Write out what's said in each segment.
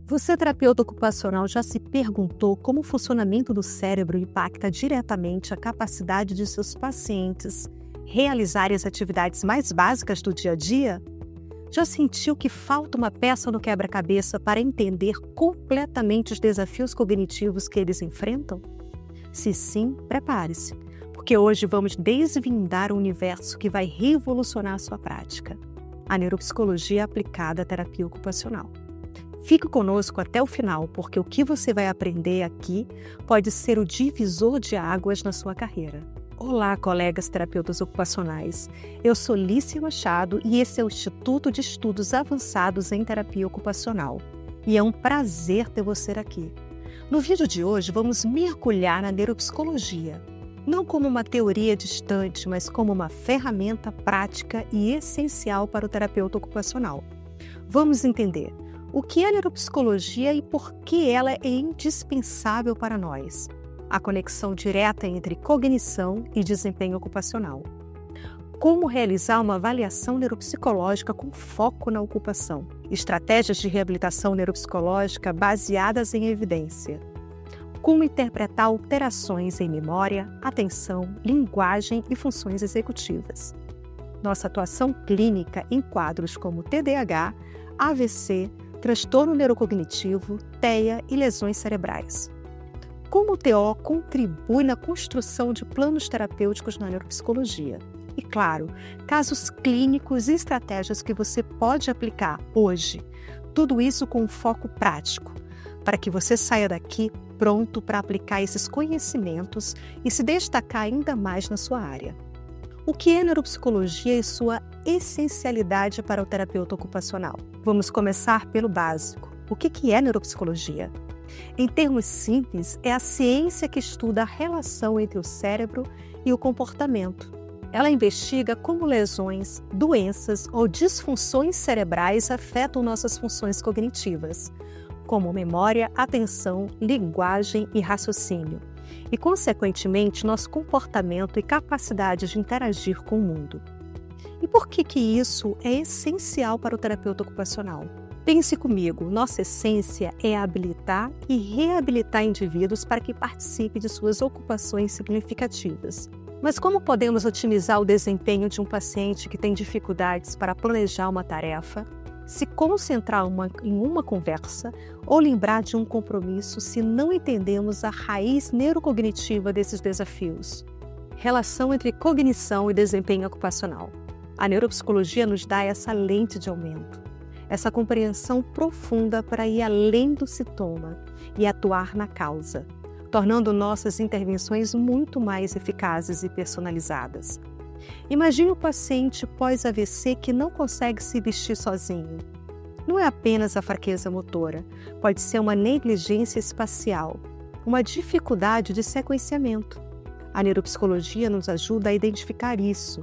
Você, terapeuta ocupacional, já se perguntou como o funcionamento do cérebro impacta diretamente a capacidade de seus pacientes realizarem as atividades mais básicas do dia a dia? Já sentiu que falta uma peça no quebra-cabeça para entender completamente os desafios cognitivos que eles enfrentam? Se sim, prepare-se, porque hoje vamos desvendar um universo que vai revolucionar a sua prática: a neuropsicologia aplicada à terapia ocupacional. Fique conosco até o final, porque o que você vai aprender aqui pode ser o divisor de águas na sua carreira. Olá, colegas terapeutas ocupacionais. Eu sou Lícia Machado e esse é o Instituto de Estudos Avançados em Terapia Ocupacional. E é um prazer ter você aqui. No vídeo de hoje, vamos mergulhar na neuropsicologia, não como uma teoria distante, mas como uma ferramenta prática e essencial para o terapeuta ocupacional. Vamos entender o que é neuropsicologia e por que ela é indispensável para nós. A conexão direta entre cognição e desempenho ocupacional. Como realizar uma avaliação neuropsicológica com foco na ocupação. Estratégias de reabilitação neuropsicológica baseadas em evidência. Como interpretar alterações em memória, atenção, linguagem e funções executivas. Nossa atuação clínica em quadros como TDAH, AVC, transtorno neurocognitivo, TEA e lesões cerebrais. Como o TO contribui na construção de planos terapêuticos na neuropsicologia. E, claro, casos clínicos e estratégias que você pode aplicar hoje. Tudo isso com um foco prático, para que você saia daqui pronto para aplicar esses conhecimentos e se destacar ainda mais na sua área. O que é neuropsicologia e sua essencialidade para o terapeuta ocupacional? Vamos começar pelo básico. O que é neuropsicologia? Em termos simples, é a ciência que estuda a relação entre o cérebro e o comportamento. Ela investiga como lesões, doenças ou disfunções cerebrais afetam nossas funções cognitivas, como memória, atenção, linguagem e raciocínio, e, consequentemente, nosso comportamento e capacidade de interagir com o mundo. E por que isso é essencial para o terapeuta ocupacional? Pense comigo, nossa essência é habilitar e reabilitar indivíduos para que participem de suas ocupações significativas. Mas como podemos otimizar o desempenho de um paciente que tem dificuldades para planejar uma tarefa, se concentrar em uma conversa ou lembrar de um compromisso se não entendemos a raiz neurocognitiva desses desafios? Relação entre cognição e desempenho ocupacional. A neuropsicologia nos dá essa lente de aumento, essa compreensão profunda para ir além do sintoma e atuar na causa, tornando nossas intervenções muito mais eficazes e personalizadas. Imagine o paciente pós-AVC que não consegue se vestir sozinho. Não é apenas a fraqueza motora, pode ser uma negligência espacial, uma dificuldade de sequenciamento. A neuropsicologia nos ajuda a identificar isso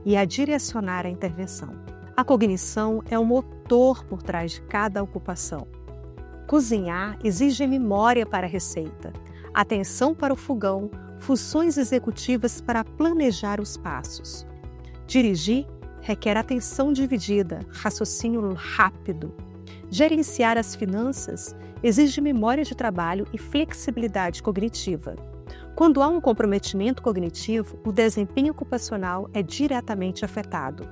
e a direcionar a intervenção. A cognição é o motor por trás de cada ocupação. Cozinhar exige memória para a receita, atenção para o fogão, funções executivas para planejar os passos. Dirigir requer atenção dividida, raciocínio rápido. Gerenciar as finanças exige memória de trabalho e flexibilidade cognitiva. Quando há um comprometimento cognitivo, o desempenho ocupacional é diretamente afetado.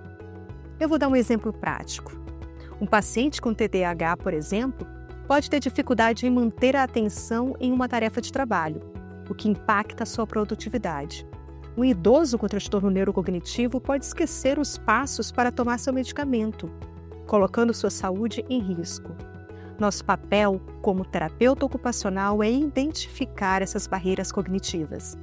Eu vou dar um exemplo prático. Um paciente com TDAH, por exemplo, pode ter dificuldade em manter a atenção em uma tarefa de trabalho, o que impacta a sua produtividade. Um idoso com transtorno neurocognitivo pode esquecer os passos para tomar seu medicamento, colocando sua saúde em risco. Nosso papel como terapeuta ocupacional é identificar essas barreiras cognitivas,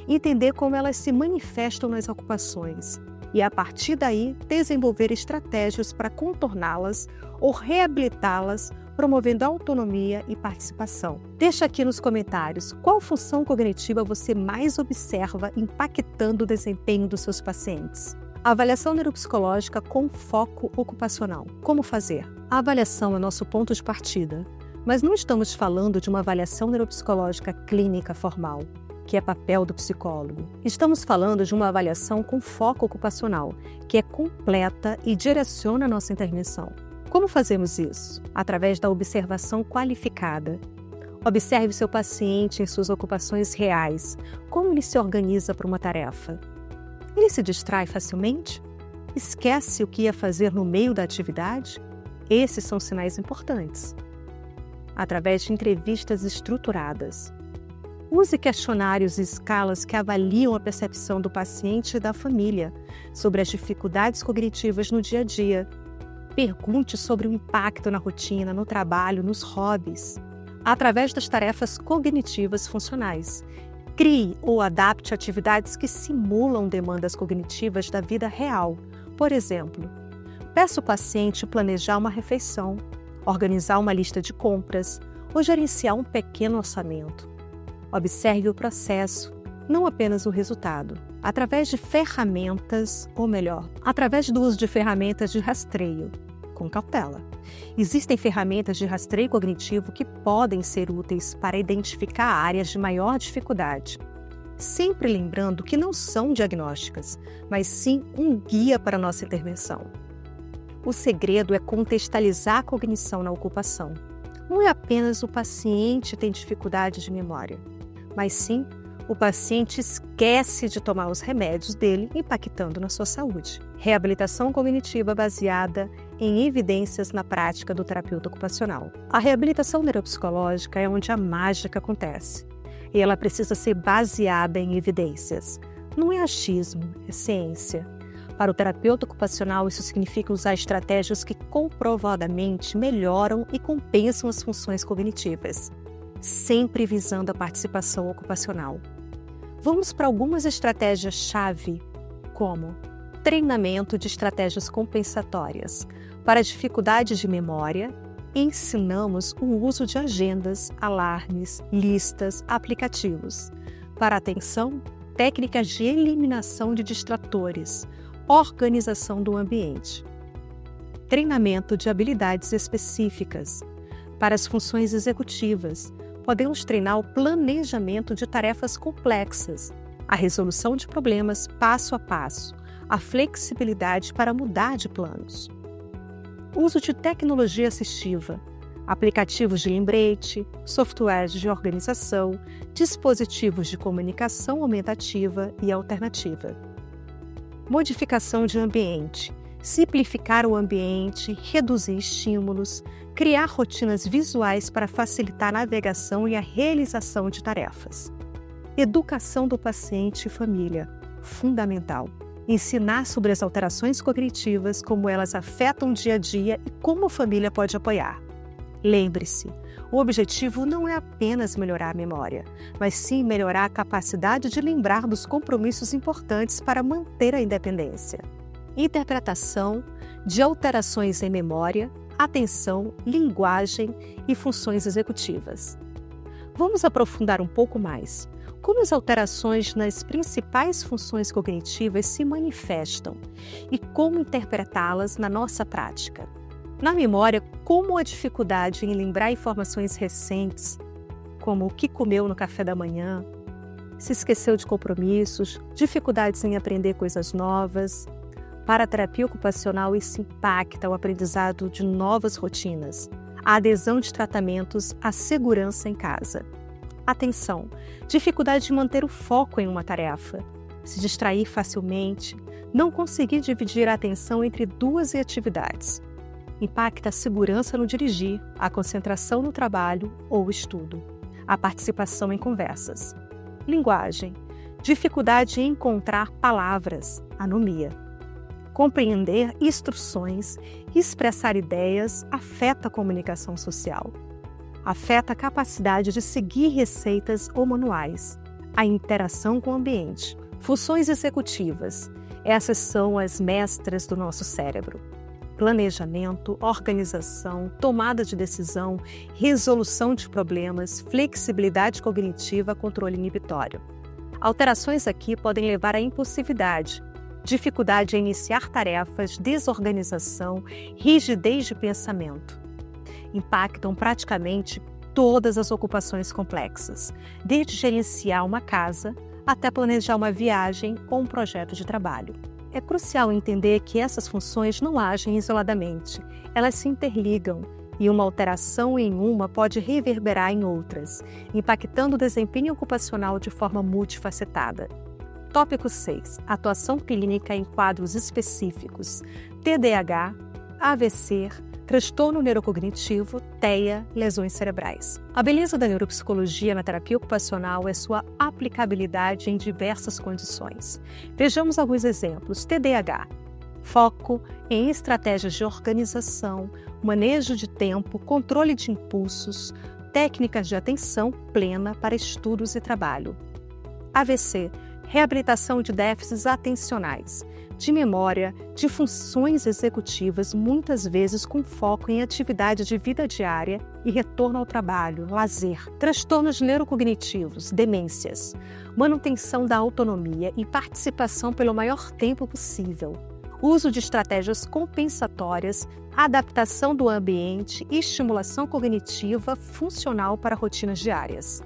entender como elas se manifestam nas ocupações e, a partir daí, desenvolver estratégias para contorná-las ou reabilitá-las, promovendo autonomia e participação. Deixa aqui nos comentários qual função cognitiva você mais observa impactando o desempenho dos seus pacientes. A avaliação neuropsicológica com foco ocupacional. Como fazer? A avaliação é nosso ponto de partida, mas não estamos falando de uma avaliação neuropsicológica clínica formal, que é papel do psicólogo. Estamos falando de uma avaliação com foco ocupacional, que é completa e direciona a nossa intervenção. Como fazemos isso? Através da observação qualificada. Observe seu paciente em suas ocupações reais. Como ele se organiza para uma tarefa? Ele se distrai facilmente? Esquece o que ia fazer no meio da atividade? Esses são sinais importantes. Através de entrevistas estruturadas. Use questionários e escalas que avaliam a percepção do paciente e da família sobre as dificuldades cognitivas no dia a dia. Pergunte sobre o impacto na rotina, no trabalho, nos hobbies. Através das tarefas cognitivas funcionais. Crie ou adapte atividades que simulam demandas cognitivas da vida real. Por exemplo, peça ao paciente planejar uma refeição, organizar uma lista de compras ou gerenciar um pequeno orçamento. Observe o processo, não apenas o resultado, através de ferramentas, ou melhor, através do uso de ferramentas de rastreio, com cautela. Existem ferramentas de rastreio cognitivo que podem ser úteis para identificar áreas de maior dificuldade. Sempre lembrando que não são diagnósticas, mas sim um guia para a nossa intervenção. O segredo é contextualizar a cognição na ocupação. Não é apenas o paciente tem dificuldade de memória, mas sim o paciente esquece de tomar os remédios dele, impactando na sua saúde. Reabilitação cognitiva baseada em evidências na prática do terapeuta ocupacional. A reabilitação neuropsicológica é onde a mágica acontece. E ela precisa ser baseada em evidências. Não é achismo, é ciência. Para o terapeuta ocupacional, isso significa usar estratégias que comprovadamente melhoram e compensam as funções cognitivas, sempre visando a participação ocupacional. Vamos para algumas estratégias-chave, como treinamento de estratégias compensatórias. Para dificuldades de memória, ensinamos o uso de agendas, alarmes, listas, aplicativos. Para atenção, técnicas de eliminação de distratores, organização do ambiente. Treinamento de habilidades específicas. Para as funções executivas, podemos treinar o planejamento de tarefas complexas, a resolução de problemas passo a passo, a flexibilidade para mudar de planos. Uso de tecnologia assistiva, aplicativos de lembrete, softwares de organização, dispositivos de comunicação aumentativa e alternativa. Modificação de ambiente, simplificar o ambiente, reduzir estímulos, criar rotinas visuais para facilitar a navegação e a realização de tarefas. Educação do paciente e família, fundamental. Ensinar sobre as alterações cognitivas, como elas afetam o dia a dia e como a família pode apoiar. Lembre-se, o objetivo não é apenas melhorar a memória, mas sim melhorar a capacidade de lembrar dos compromissos importantes para manter a independência. Interpretação de alterações em memória, atenção, linguagem e funções executivas. Vamos aprofundar um pouco mais. Como as alterações nas principais funções cognitivas se manifestam e como interpretá-las na nossa prática. Na memória, como a dificuldade em lembrar informações recentes, como o que comeu no café da manhã, se esqueceu de compromissos, dificuldades em aprender coisas novas. Para a terapia ocupacional, isso impacta o aprendizado de novas rotinas, a adesão de tratamentos, a segurança em casa. Atenção, dificuldade de manter o foco em uma tarefa, se distrair facilmente, não conseguir dividir a atenção entre duas atividades. Impacta a segurança no dirigir, a concentração no trabalho ou estudo, a participação em conversas. Linguagem, dificuldade em encontrar palavras, anomia. Compreender instruções, expressar ideias afeta a comunicação social. Afeta a capacidade de seguir receitas ou manuais, a interação com o ambiente. Funções executivas. Essas são as mestras do nosso cérebro. Planejamento, organização, tomada de decisão, resolução de problemas, flexibilidade cognitiva, controle inibitório. Alterações aqui podem levar à impulsividade, dificuldade em iniciar tarefas, desorganização, rigidez de pensamento. Impactam praticamente todas as ocupações complexas, desde gerenciar uma casa até planejar uma viagem ou um projeto de trabalho. É crucial entender que essas funções não agem isoladamente, elas se interligam e uma alteração em uma pode reverberar em outras, impactando o desempenho ocupacional de forma multifacetada. Tópico 6. Atuação clínica em quadros específicos: TDAH, AVC, transtorno neurocognitivo, TEA, lesões cerebrais. A beleza da neuropsicologia na terapia ocupacional é sua aplicabilidade em diversas condições. Vejamos alguns exemplos. TDAH. Foco em estratégias de organização, manejo de tempo, controle de impulsos, técnicas de atenção plena para estudos e trabalho. AVC. Reabilitação de déficits atencionais, de memória, de funções executivas, muitas vezes com foco em atividade de vida diária e retorno ao trabalho, lazer. Transtornos neurocognitivos, demências, manutenção da autonomia e participação pelo maior tempo possível. Uso de estratégias compensatórias, adaptação do ambiente e estimulação cognitiva funcional para rotinas diárias.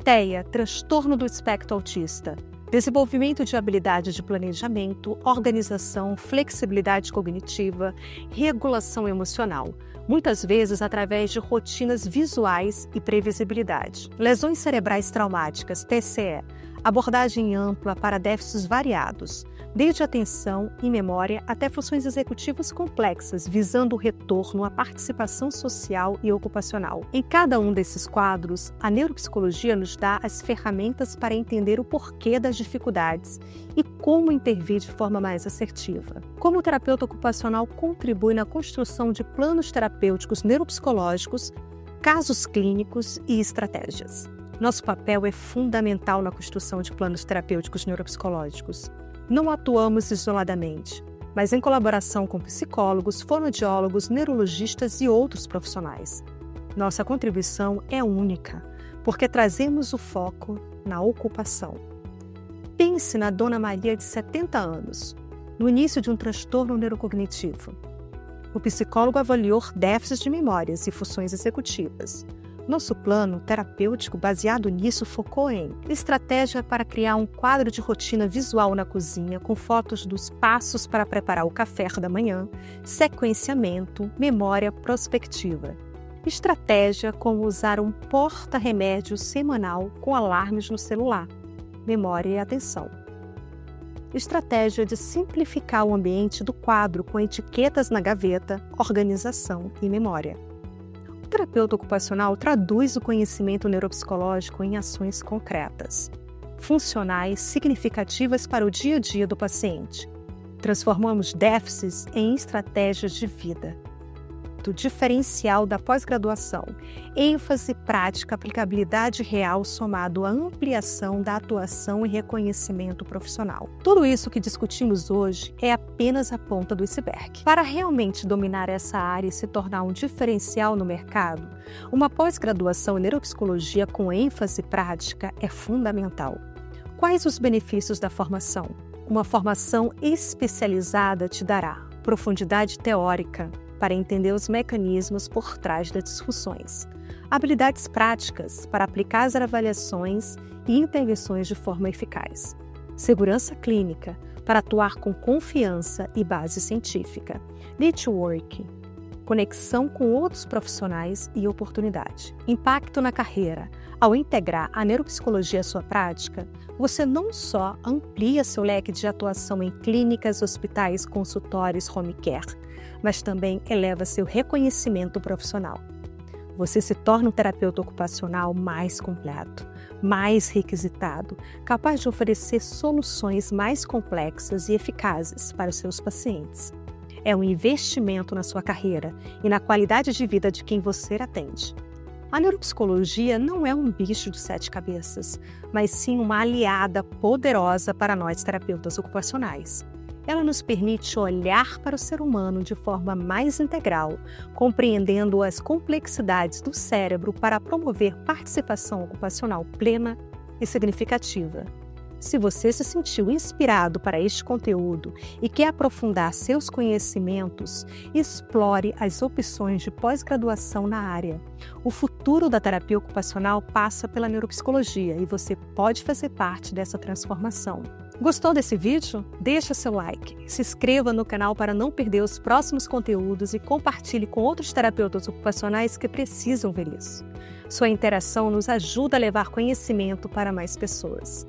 TEA, transtorno do espectro autista. Desenvolvimento de habilidades de planejamento, organização, flexibilidade cognitiva, regulação emocional, muitas vezes através de rotinas visuais e previsibilidade. Lesões cerebrais traumáticas, TCE, abordagem ampla para déficits variados, desde atenção e memória até funções executivas complexas, visando o retorno à participação social e ocupacional. Em cada um desses quadros, a neuropsicologia nos dá as ferramentas para entender o porquê das dificuldades e como intervir de forma mais assertiva. Como o terapeuta ocupacional contribui na construção de planos terapêuticos neuropsicológicos, casos clínicos e estratégias. Nosso papel é fundamental na construção de planos terapêuticos neuropsicológicos. Não atuamos isoladamente, mas em colaboração com psicólogos, fonoaudiólogos, neurologistas e outros profissionais. Nossa contribuição é única, porque trazemos o foco na ocupação. Pense na Dona Maria de 70 anos, no início de um transtorno neurocognitivo. O psicólogo avaliou déficits de memórias e funções executivas. Nosso plano terapêutico baseado nisso focou em estratégia para criar um quadro de rotina visual na cozinha com fotos dos passos para preparar o café da manhã, sequenciamento, memória prospectiva. Estratégia como usar um porta-remédio semanal com alarmes no celular, memória e atenção. Estratégia de simplificar o ambiente do quadro com etiquetas na gaveta, organização e memória. O terapeuta ocupacional traduz o conhecimento neuropsicológico em ações concretas, funcionais, significativas para o dia a dia do paciente. Transformamos déficits em estratégias de vida. Do diferencial da pós-graduação, ênfase prática, aplicabilidade real somado à ampliação da atuação e reconhecimento profissional. Tudo isso que discutimos hoje é apenas a ponta do iceberg. Para realmente dominar essa área e se tornar um diferencial no mercado, uma pós-graduação em neuropsicologia com ênfase prática é fundamental. Quais os benefícios da formação? Uma formação especializada te dará profundidade teórica, para entender os mecanismos por trás das disfunções, habilidades práticas para aplicar as avaliações e intervenções de forma eficaz, segurança clínica para atuar com confiança e base científica, network, conexão com outros profissionais e oportunidade, impacto na carreira. Ao integrar a neuropsicologia à sua prática, você não só amplia seu leque de atuação em clínicas, hospitais, consultórios, home care, mas também eleva seu reconhecimento profissional. Você se torna um terapeuta ocupacional mais completo, mais requisitado, capaz de oferecer soluções mais complexas e eficazes para os seus pacientes. É um investimento na sua carreira e na qualidade de vida de quem você atende. A neuropsicologia não é um bicho de 7 cabeças, mas sim uma aliada poderosa para nós terapeutas ocupacionais. Ela nos permite olhar para o ser humano de forma mais integral, compreendendo as complexidades do cérebro para promover participação ocupacional plena e significativa. Se você se sentiu inspirado para este conteúdo e quer aprofundar seus conhecimentos, explore as opções de pós-graduação na área. O futuro da terapia ocupacional passa pela neuropsicologia e você pode fazer parte dessa transformação. Gostou desse vídeo? Deixa seu like, se inscreva no canal para não perder os próximos conteúdos e compartilhe com outros terapeutas ocupacionais que precisam ver isso. Sua interação nos ajuda a levar conhecimento para mais pessoas.